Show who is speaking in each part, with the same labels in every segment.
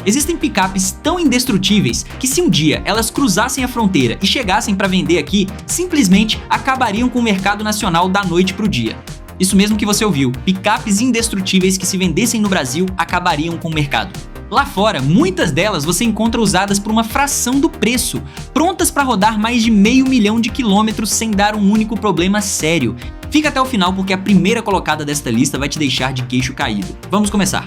Speaker 1: Existem picapes tão indestrutíveis que se um dia elas cruzassem a fronteira e chegassem para vender aqui, simplesmente acabariam com o mercado nacional da noite pro dia. Isso mesmo que você ouviu, picapes indestrutíveis que se vendessem no Brasil acabariam com o mercado. Lá fora, muitas delas você encontra usadas por uma fração do preço, prontas para rodar mais de 500 mil de quilômetros sem dar um único problema sério. Fica até o final porque a primeira colocada desta lista vai te deixar de queixo caído. Vamos começar!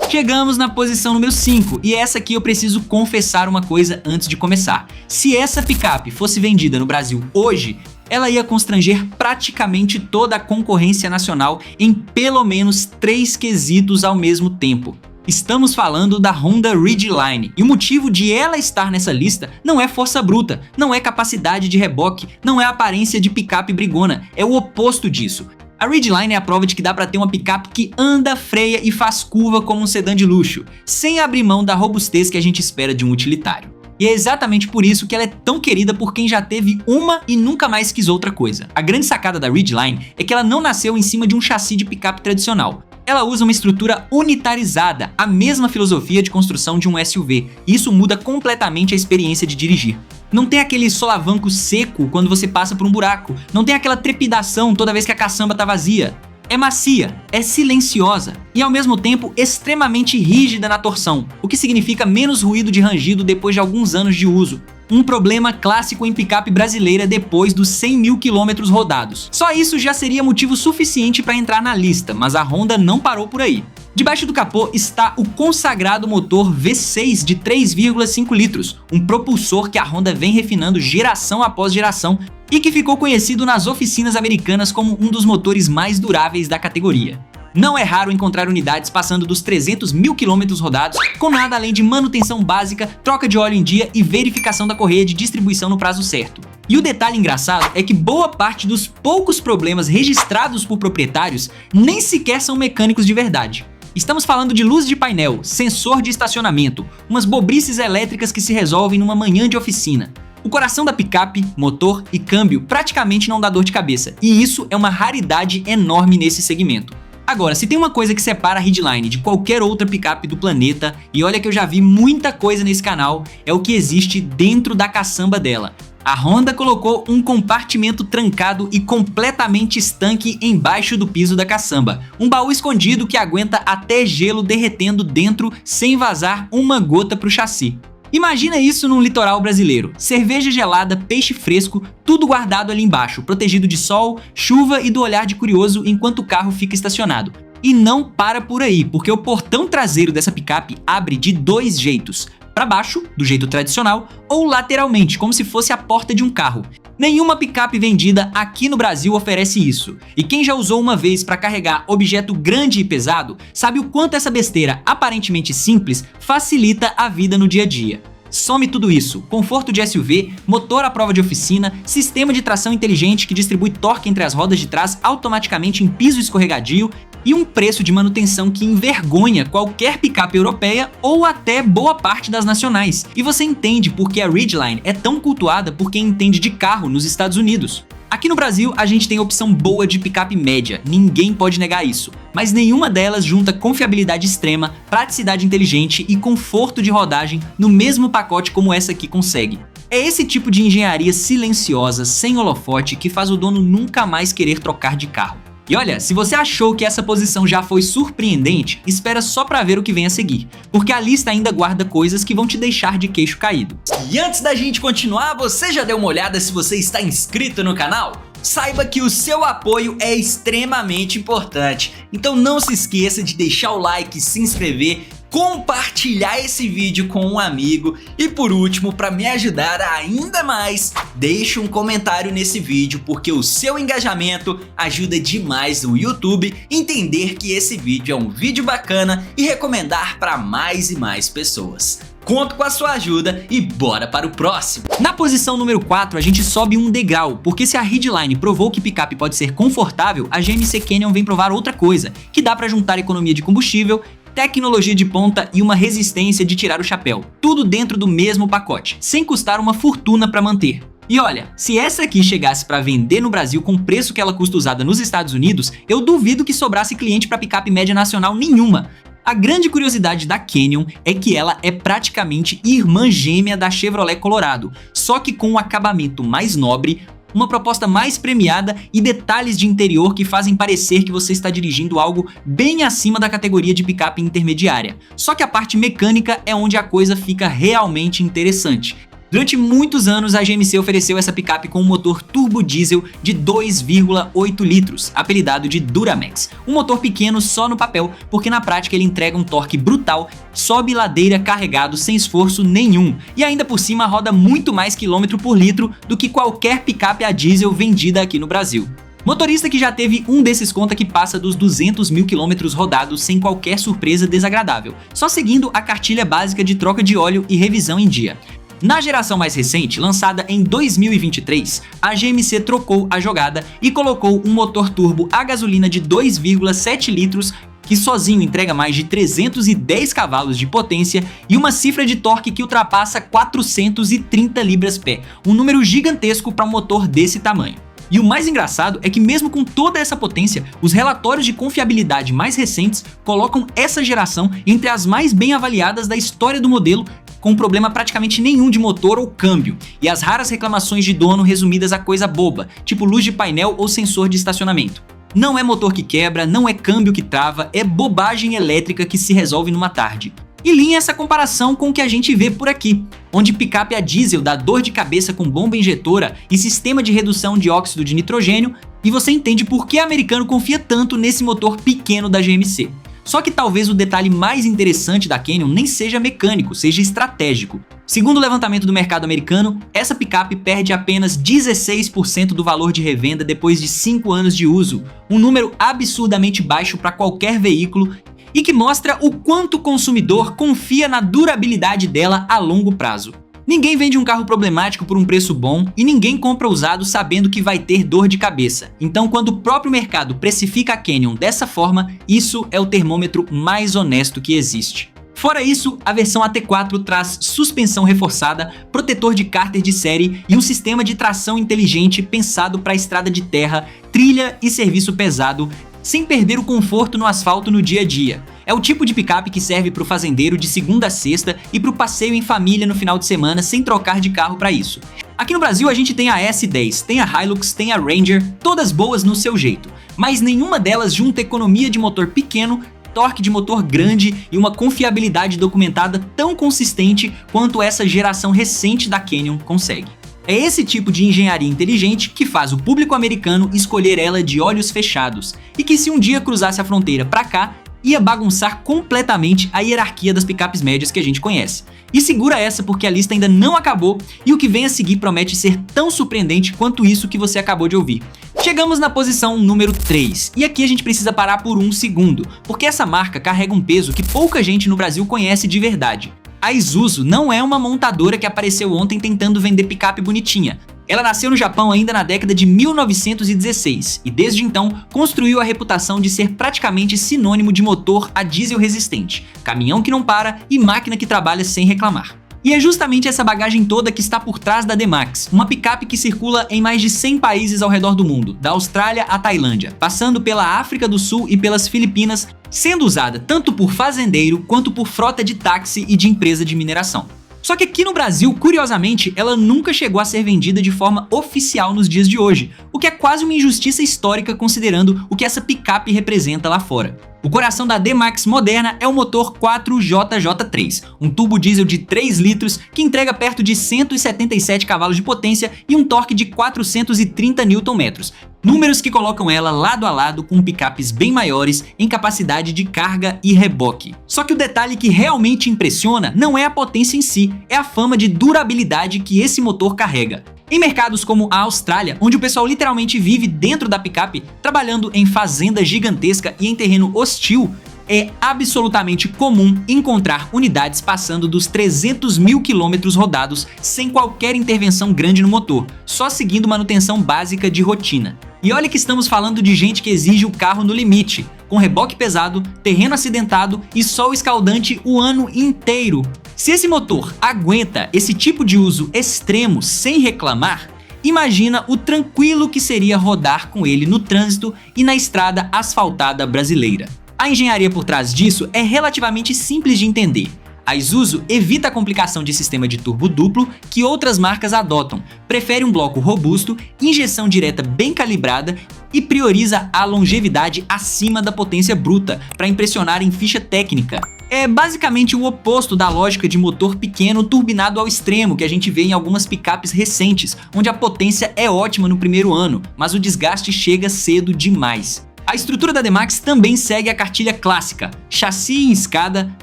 Speaker 1: Chegamos na posição número 5 e essa aqui eu preciso confessar uma coisa antes de começar. Se essa picape fosse vendida no Brasil hoje, ela ia constranger praticamente toda a concorrência nacional em pelo menos 3 quesitos ao mesmo tempo. Estamos falando da Honda Ridgeline e o motivo de ela estar nessa lista não é força bruta, não é capacidade de reboque, não é aparência de picape brigona, é o oposto disso. A Ridgeline é a prova de que dá pra ter uma picape que anda, freia e faz curva como um sedã de luxo, sem abrir mão da robustez que a gente espera de um utilitário. E é exatamente por isso que ela é tão querida por quem já teve uma e nunca mais quis outra coisa. A grande sacada da Ridgeline é que ela não nasceu em cima de um chassi de picape tradicional. Ela usa uma estrutura unitarizada, a mesma filosofia de construção de um SUV, e isso muda completamente a experiência de dirigir. Não tem aquele solavanco seco quando você passa por um buraco, não tem aquela trepidação toda vez que a caçamba tá vazia. É macia, é silenciosa e ao mesmo tempo extremamente rígida na torção, o que significa menos ruído de rangido depois de alguns anos de uso. Um problema clássico em picape brasileira depois dos 100 mil quilômetros rodados. Só isso já seria motivo suficiente para entrar na lista, mas a Honda não parou por aí. Debaixo do capô está o consagrado motor V6 de 3,5 litros, um propulsor que a Honda vem refinando geração após geração e que ficou conhecido nas oficinas americanas como um dos motores mais duráveis da categoria. Não é raro encontrar unidades passando dos 300 mil quilômetros rodados com nada além de manutenção básica, troca de óleo em dia e verificação da correia de distribuição no prazo certo. E o detalhe engraçado é que boa parte dos poucos problemas registrados por proprietários nem sequer são mecânicos de verdade. Estamos falando de luz de painel, sensor de estacionamento, umas bobrices elétricas que se resolvem numa manhã de oficina. O coração da picape, motor e câmbio praticamente não dá dor de cabeça, e isso é uma raridade enorme nesse segmento. Agora, se tem uma coisa que separa a Ridgeline de qualquer outra picape do planeta, e olha que eu já vi muita coisa nesse canal, é o que existe dentro da caçamba dela. A Honda colocou um compartimento trancado e completamente estanque embaixo do piso da caçamba, um baú escondido que aguenta até gelo derretendo dentro sem vazar uma gota pro chassi. Imagina isso num litoral brasileiro, cerveja gelada, peixe fresco, tudo guardado ali embaixo, protegido de sol, chuva e do olhar de curioso enquanto o carro fica estacionado. E não para por aí, porque o portão traseiro dessa picape abre de 2 jeitos. Para baixo, do jeito tradicional, ou lateralmente, como se fosse a porta de um carro. Nenhuma picape vendida aqui no Brasil oferece isso. E quem já usou uma vez para carregar objeto grande e pesado, sabe o quanto essa besteira aparentemente simples facilita a vida no dia a dia. Some tudo isso, conforto de SUV, motor à prova de oficina, sistema de tração inteligente que distribui torque entre as rodas de trás automaticamente em piso escorregadio e um preço de manutenção que envergonha qualquer picape europeia ou até boa parte das nacionais. E você entende por que a Ridgeline é tão cultuada por quem entende de carro nos Estados Unidos. Aqui no Brasil a gente tem a opção boa de picape média, ninguém pode negar isso, mas nenhuma delas junta confiabilidade extrema, praticidade inteligente e conforto de rodagem no mesmo pacote como essa aqui consegue. É esse tipo de engenharia silenciosa, sem holofote, que faz o dono nunca mais querer trocar de carro. E olha, se você achou que essa posição já foi surpreendente, espera só pra ver o que vem a seguir, porque a lista ainda guarda coisas que vão te deixar de queixo caído. E antes da gente continuar, você já deu uma olhada se você está inscrito no canal? Saiba que o seu apoio é extremamente importante, então não se esqueça de deixar o like, se inscrever, compartilhar esse vídeo com um amigo e por último, para me ajudar ainda mais, deixe um comentário nesse vídeo porque o seu engajamento ajuda demais o YouTube entender que esse vídeo é um vídeo bacana e recomendar para mais e mais pessoas. Conto com a sua ajuda e bora para o próximo! Na posição número 4 a gente sobe um degrau, porque se a Ridgeline provou que picape pode ser confortável, a GMC Canyon vem provar outra coisa, que dá para juntar economia de combustível, tecnologia de ponta e uma resistência de tirar o chapéu, tudo dentro do mesmo pacote, sem custar uma fortuna para manter. E olha, se essa aqui chegasse para vender no Brasil com o preço que ela custa usada nos Estados Unidos, eu duvido que sobrasse cliente para picape média nacional nenhuma. A grande curiosidade da Canyon é que ela é praticamente irmã gêmea da Chevrolet Colorado, só que com um acabamento mais nobre, uma proposta mais premiada e detalhes de interior que fazem parecer que você está dirigindo algo bem acima da categoria de picape intermediária. Só que a parte mecânica é onde a coisa fica realmente interessante. Durante muitos anos, a GMC ofereceu essa picape com um motor turbo diesel de 2,8 litros, apelidado de Duramax. Um motor pequeno só no papel, porque na prática ele entrega um torque brutal, sobe ladeira carregado sem esforço nenhum, e ainda por cima roda muito mais quilômetro por litro do que qualquer picape a diesel vendida aqui no Brasil. Motorista que já teve um desses conta que passa dos 200 mil quilômetros rodados sem qualquer surpresa desagradável, só seguindo a cartilha básica de troca de óleo e revisão em dia. Na geração mais recente, lançada em 2023, a GMC trocou a jogada e colocou um motor turbo a gasolina de 2,7 litros que sozinho entrega mais de 310 cavalos de potência e uma cifra de torque que ultrapassa 430 libras-pé, um número gigantesco para um motor desse tamanho. E o mais engraçado é que mesmo com toda essa potência, os relatórios de confiabilidade mais recentes colocam essa geração entre as mais bem avaliadas da história do modelo, com problema praticamente nenhum de motor ou câmbio, e as raras reclamações de dono resumidas a coisa boba, tipo luz de painel ou sensor de estacionamento. Não é motor que quebra, não é câmbio que trava, é bobagem elétrica que se resolve numa tarde. E linha essa comparação com o que a gente vê por aqui, onde picape a diesel dá dor de cabeça com bomba injetora e sistema de redução de óxido de nitrogênio, e você entende por que o americano confia tanto nesse motor pequeno da GMC. Só que talvez o detalhe mais interessante da Canyon nem seja mecânico, seja estratégico. Segundo o levantamento do mercado americano, essa picape perde apenas 16% do valor de revenda depois de 5 anos de uso, um número absurdamente baixo para qualquer veículo e que mostra o quanto o consumidor confia na durabilidade dela a longo prazo. Ninguém vende um carro problemático por um preço bom e ninguém compra usado sabendo que vai ter dor de cabeça. Então, quando o próprio mercado precifica a Canyon dessa forma, isso é o termômetro mais honesto que existe. Fora isso, a versão AT4 traz suspensão reforçada, protetor de cárter de série e um sistema de tração inteligente pensado para estrada de terra, trilha e serviço pesado, sem perder o conforto no asfalto no dia a dia. É o tipo de picape que serve para o fazendeiro de segunda a sexta e para o passeio em família no final de semana sem trocar de carro para isso. Aqui no Brasil a gente tem a S10, tem a Hilux, tem a Ranger, todas boas no seu jeito, mas nenhuma delas junta economia de motor pequeno, torque de motor grande e uma confiabilidade documentada tão consistente quanto essa geração recente da Canyon consegue. É esse tipo de engenharia inteligente que faz o público americano escolher ela de olhos fechados e que, se um dia cruzasse a fronteira pra cá, ia bagunçar completamente a hierarquia das picapes médias que a gente conhece. E segura essa porque a lista ainda não acabou e o que vem a seguir promete ser tão surpreendente quanto isso que você acabou de ouvir. Chegamos na posição número 3, e aqui a gente precisa parar por um segundo, porque essa marca carrega um peso que pouca gente no Brasil conhece de verdade. A Isuzu não é uma montadora que apareceu ontem tentando vender picape bonitinha. Ela nasceu no Japão ainda na década de 1916 e desde então construiu a reputação de ser praticamente sinônimo de motor a diesel resistente, caminhão que não para e máquina que trabalha sem reclamar. E é justamente essa bagagem toda que está por trás da D-Max, uma picape que circula em mais de 100 países ao redor do mundo, da Austrália à Tailândia, passando pela África do Sul e pelas Filipinas, sendo usada tanto por fazendeiro quanto por frota de táxi e de empresa de mineração. Só que aqui no Brasil, curiosamente, ela nunca chegou a ser vendida de forma oficial nos dias de hoje, o que é quase uma injustiça histórica considerando o que essa picape representa lá fora. O coração da D-Max moderna é o motor 4JJ3, um turbo diesel de 3 litros que entrega perto de 177 cavalos de potência e um torque de 430 Nm, números que colocam ela lado a lado com picapes bem maiores em capacidade de carga e reboque. Só que o detalhe que realmente impressiona não é a potência em si, é a fama de durabilidade que esse motor carrega. Em mercados como a Austrália, onde o pessoal literalmente vive dentro da picape, trabalhando em fazenda gigantesca e em terreno hostil, é absolutamente comum encontrar unidades passando dos 300 mil quilômetros rodados sem qualquer intervenção grande no motor, só seguindo manutenção básica de rotina. E olha que estamos falando de gente que exige o carro no limite, com reboque pesado, terreno acidentado e sol escaldante o ano inteiro. Se esse motor aguenta esse tipo de uso extremo sem reclamar, Imagina o tranquilo que seria rodar com ele no trânsito e na estrada asfaltada brasileira. A engenharia por trás disso é relativamente simples de entender. A Isuzu evita a complicação de sistema de turbo duplo que outras marcas adotam, prefere um bloco robusto, injeção direta bem calibrada e prioriza a longevidade acima da potência bruta para impressionar em ficha técnica. É basicamente o oposto da lógica de motor pequeno turbinado ao extremo que a gente vê em algumas picapes recentes, onde a potência é ótima no primeiro ano, mas o desgaste chega cedo demais. A estrutura da D-Max também segue a cartilha clássica: chassi em escada,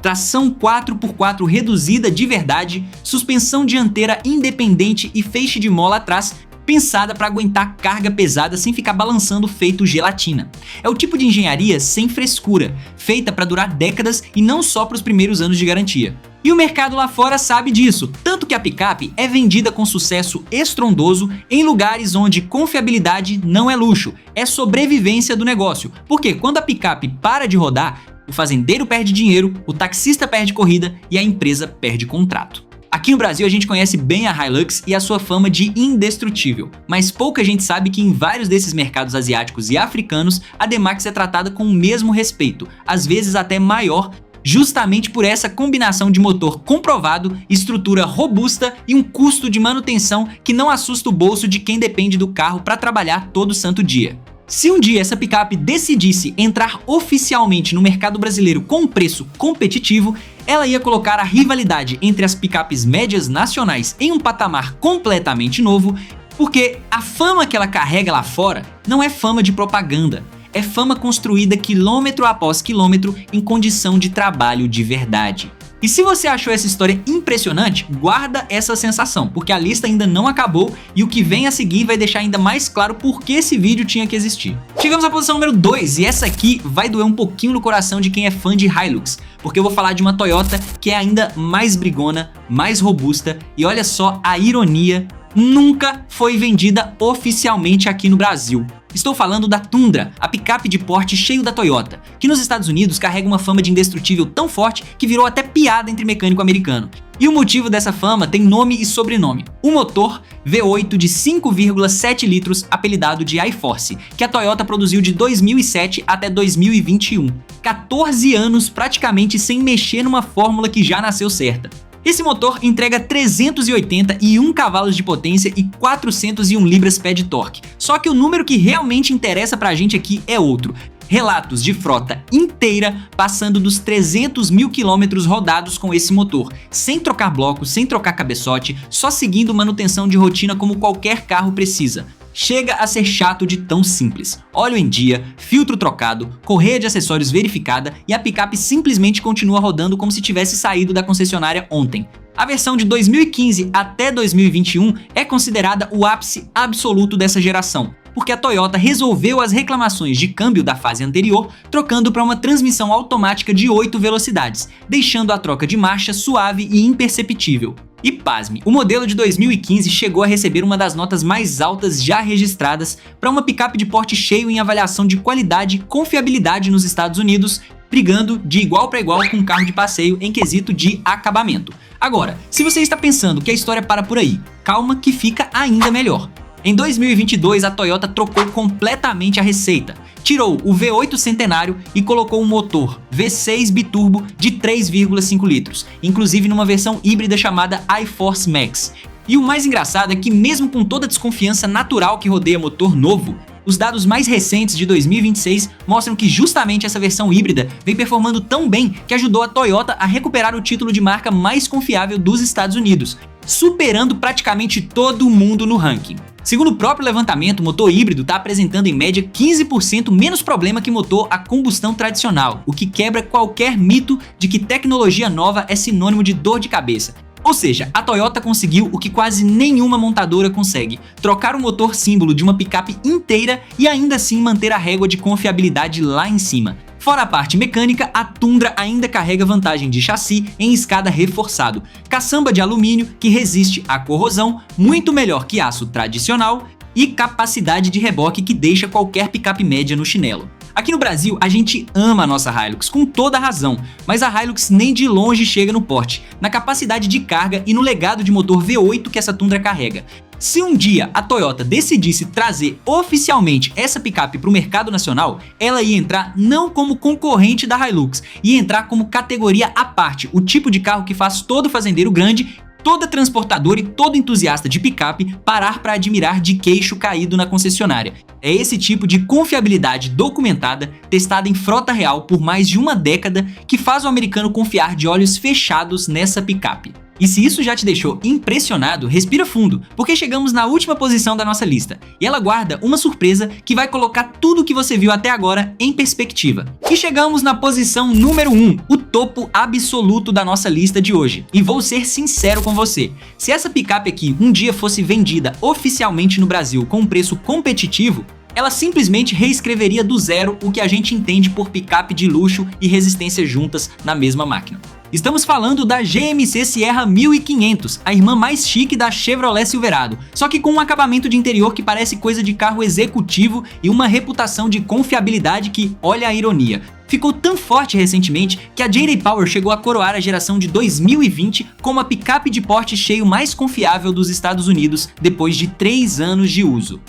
Speaker 1: tração 4x4 reduzida de verdade, suspensão dianteira independente e feixe de mola atrás, pensada para aguentar carga pesada sem ficar balançando feito gelatina. É o tipo de engenharia sem frescura, feita para durar décadas e não só para os primeiros anos de garantia. E o mercado lá fora sabe disso, tanto que a picape é vendida com sucesso estrondoso em lugares onde confiabilidade não é luxo, é sobrevivência do negócio. Porque quando a picape para de rodar, o fazendeiro perde dinheiro, o taxista perde corrida e a empresa perde contrato. Aqui no Brasil a gente conhece bem a Hilux e a sua fama de indestrutível, mas pouca gente sabe que em vários desses mercados asiáticos e africanos a D-Max é tratada com o mesmo respeito, às vezes até maior, justamente por essa combinação de motor comprovado, estrutura robusta e um custo de manutenção que não assusta o bolso de quem depende do carro para trabalhar todo santo dia. Se um dia essa picape decidisse entrar oficialmente no mercado brasileiro com um preço competitivo, ela ia colocar a rivalidade entre as picapes médias nacionais em um patamar completamente novo, porque a fama que ela carrega lá fora não é fama de propaganda, é fama construída quilômetro após quilômetro em condição de trabalho de verdade. E se você achou essa história impressionante, guarda essa sensação, porque a lista ainda não acabou e o que vem a seguir vai deixar ainda mais claro por que esse vídeo tinha que existir. Chegamos à posição número 2 e essa aqui vai doer um pouquinho no coração de quem é fã de Hilux, porque eu vou falar de uma Toyota que é ainda mais brigona, mais robusta e olha só a ironia, nunca foi vendida oficialmente aqui no Brasil. Estou falando da Tundra, a picape de porte cheio da Toyota, que nos Estados Unidos carrega uma fama de indestrutível tão forte que virou até piada entre mecânico americano. E o motivo dessa fama tem nome e sobrenome: o motor V8 de 5,7 litros apelidado de iForce, que a Toyota produziu de 2007 até 2021. 14 anos praticamente sem mexer numa fórmula que já nasceu certa. Esse motor entrega 381 cavalos de potência e 401 libras-pé de torque. Só que o número que realmente interessa pra gente aqui é outro. Relatos de frota inteira passando dos 300 mil quilômetros rodados com esse motor, sem trocar bloco, sem trocar cabeçote, só seguindo manutenção de rotina como qualquer carro precisa. Chega a ser chato de tão simples. Óleo em dia, filtro trocado, correia de acessórios verificada e a picape simplesmente continua rodando como se tivesse saído da concessionária ontem. A versão de 2015 até 2021 é considerada o ápice absoluto dessa geração, porque a Toyota resolveu as reclamações de câmbio da fase anterior, trocando para uma transmissão automática de 8 velocidades, deixando a troca de marcha suave e imperceptível. E pasme, o modelo de 2015 chegou a receber uma das notas mais altas já registradas para uma picape de porte cheio em avaliação de qualidade e confiabilidade nos Estados Unidos, brigando de igual para igual com um carro de passeio em quesito de acabamento. Agora, se você está pensando que a história para por aí, calma que fica ainda melhor. Em 2022, a Toyota trocou completamente a receita. Tirou o V8 centenário e colocou um motor V6 biturbo de 3,5 litros, inclusive numa versão híbrida chamada iForce Max. E o mais engraçado é que mesmo com toda a desconfiança natural que rodeia motor novo, os dados mais recentes de 2026 mostram que justamente essa versão híbrida vem performando tão bem que ajudou a Toyota a recuperar o título de marca mais confiável dos Estados Unidos, superando praticamente todo mundo no ranking. Segundo o próprio levantamento, o motor híbrido está apresentando em média 15% menos problema que motor a combustão tradicional, o que quebra qualquer mito de que tecnologia nova é sinônimo de dor de cabeça. Ou seja, a Toyota conseguiu o que quase nenhuma montadora consegue: trocar o motor símbolo de uma picape inteira e ainda assim manter a régua de confiabilidade lá em cima. Fora a parte mecânica, a Tundra ainda carrega vantagem de chassi em escada reforçado, caçamba de alumínio que resiste à corrosão, muito melhor que aço tradicional, e capacidade de reboque que deixa qualquer picape média no chinelo. Aqui no Brasil, a gente ama a nossa Hilux, com toda a razão, mas a Hilux nem de longe chega no porte, na capacidade de carga e no legado de motor V8 que essa Tundra carrega. Se um dia a Toyota decidisse trazer oficialmente essa picape para o mercado nacional, ela ia entrar não como concorrente da Hilux, ia entrar como categoria à parte, o tipo de carro que faz todo fazendeiro grande, toda transportadora e todo entusiasta de picape parar para admirar de queixo caído na concessionária. É esse tipo de confiabilidade documentada, testada em frota real por mais de uma década, que faz o americano confiar de olhos fechados nessa picape. E se isso já te deixou impressionado, respira fundo, porque chegamos na última posição da nossa lista, e ela guarda uma surpresa que vai colocar tudo o que você viu até agora em perspectiva. E chegamos na posição número 1, o topo absoluto da nossa lista de hoje. E vou ser sincero com você, se essa picape aqui um dia fosse vendida oficialmente no Brasil com um preço competitivo, ela simplesmente reescreveria do zero o que a gente entende por picape de luxo e resistência juntas na mesma máquina. Estamos falando da GMC Sierra 1500, a irmã mais chique da Chevrolet Silverado, só que com um acabamento de interior que parece coisa de carro executivo e uma reputação de confiabilidade que, olha a ironia, ficou tão forte recentemente que a J.D. Power chegou a coroar a geração de 2020 como a picape de porte cheio mais confiável dos Estados Unidos depois de 3 anos de uso.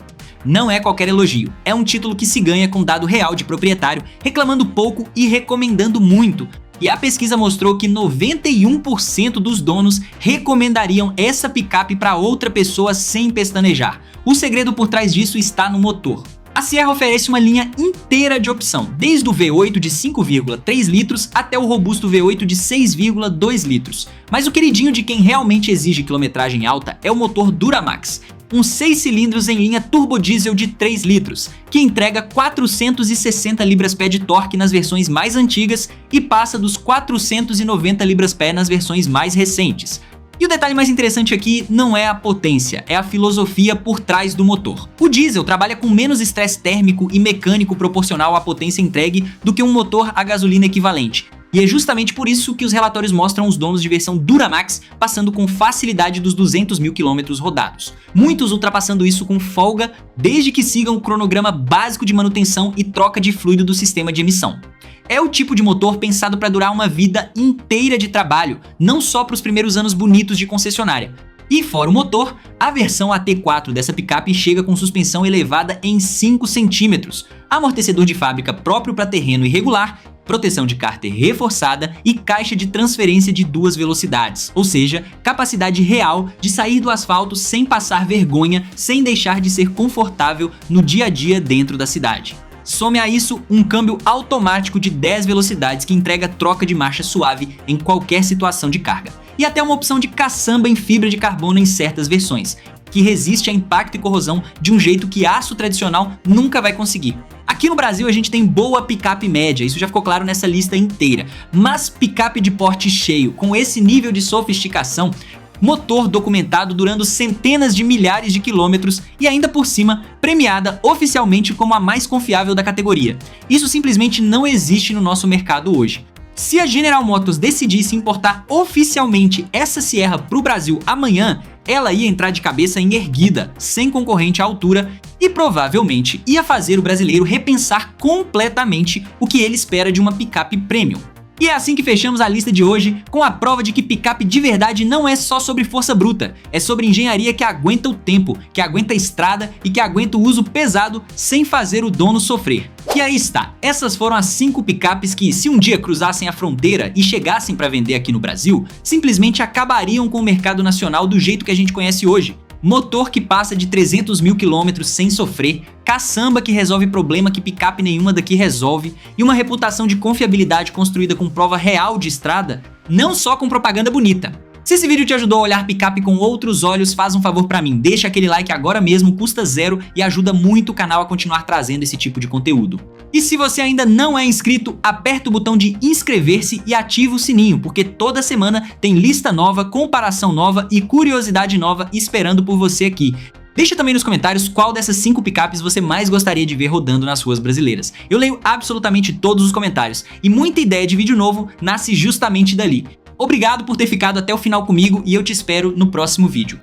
Speaker 1: Não é qualquer elogio, é um título que se ganha com dado real de proprietário, reclamando pouco e recomendando muito. E a pesquisa mostrou que 91% dos donos recomendariam essa picape para outra pessoa sem pestanejar. O segredo por trás disso está no motor. A Sierra oferece uma linha inteira de opção, desde o V8 de 5,3 litros até o robusto V8 de 6,2 litros. Mas o queridinho de quem realmente exige quilometragem alta é o motor Duramax, um 6 cilindros em linha turbodiesel de 3 litros, que entrega 460 libras-pé de torque nas versões mais antigas e passa dos 490 libras-pé nas versões mais recentes. E o detalhe mais interessante aqui não é a potência, é a filosofia por trás do motor. O diesel trabalha com menos estresse térmico e mecânico proporcional à potência entregue do que um motor a gasolina equivalente. E é justamente por isso que os relatórios mostram os donos de versão Duramax passando com facilidade dos 200 mil quilômetros rodados. Muitos ultrapassando isso com folga, desde que sigam o cronograma básico de manutenção e troca de fluido do sistema de emissão. É o tipo de motor pensado para durar uma vida inteira de trabalho, não só para os primeiros anos bonitos de concessionária. E fora o motor, a versão AT4 dessa picape chega com suspensão elevada em 5 centímetros, amortecedor de fábrica próprio para terreno irregular, proteção de cárter reforçada e caixa de transferência de 2 velocidades, ou seja, capacidade real de sair do asfalto sem passar vergonha, sem deixar de ser confortável no dia a dia dentro da cidade. Some a isso um câmbio automático de 10 velocidades que entrega troca de marcha suave em qualquer situação de carga. E até uma opção de caçamba em fibra de carbono em certas versões, que resiste a impacto e corrosão de um jeito que aço tradicional nunca vai conseguir. Aqui no Brasil a gente tem boa picape média, isso já ficou claro nessa lista inteira, mas picape de porte cheio, com esse nível de sofisticação, motor documentado durando centenas de milhares de quilômetros e ainda por cima premiada oficialmente como a mais confiável da categoria. Isso simplesmente não existe no nosso mercado hoje. Se a General Motors decidisse importar oficialmente essa Sierra para o Brasil amanhã, ela ia entrar de cabeça em erguida, sem concorrente à altura e provavelmente ia fazer o brasileiro repensar completamente o que ele espera de uma picape premium. E é assim que fechamos a lista de hoje, com a prova de que picape de verdade não é só sobre força bruta, é sobre engenharia que aguenta o tempo, que aguenta a estrada e que aguenta o uso pesado sem fazer o dono sofrer. E aí está, essas foram as 5 picapes que, se um dia cruzassem a fronteira e chegassem para vender aqui no Brasil, simplesmente acabariam com o mercado nacional do jeito que a gente conhece hoje. Motor que passa de 300 mil quilômetros sem sofrer, caçamba que resolve problema que picape nenhuma daqui resolve e uma reputação de confiabilidade construída com prova real de estrada, não só com propaganda bonita. Se esse vídeo te ajudou a olhar picape com outros olhos, faz um favor pra mim, deixa aquele like agora mesmo, custa 0 e ajuda muito o canal a continuar trazendo esse tipo de conteúdo. E se você ainda não é inscrito, aperta o botão de inscrever-se e ativa o sininho, porque toda semana tem lista nova, comparação nova e curiosidade nova esperando por você aqui. Deixa também nos comentários qual dessas 5 picapes você mais gostaria de ver rodando nas ruas brasileiras. Eu leio absolutamente todos os comentários e muita ideia de vídeo novo nasce justamente dali. Obrigado por ter ficado até o final comigo e eu te espero no próximo vídeo.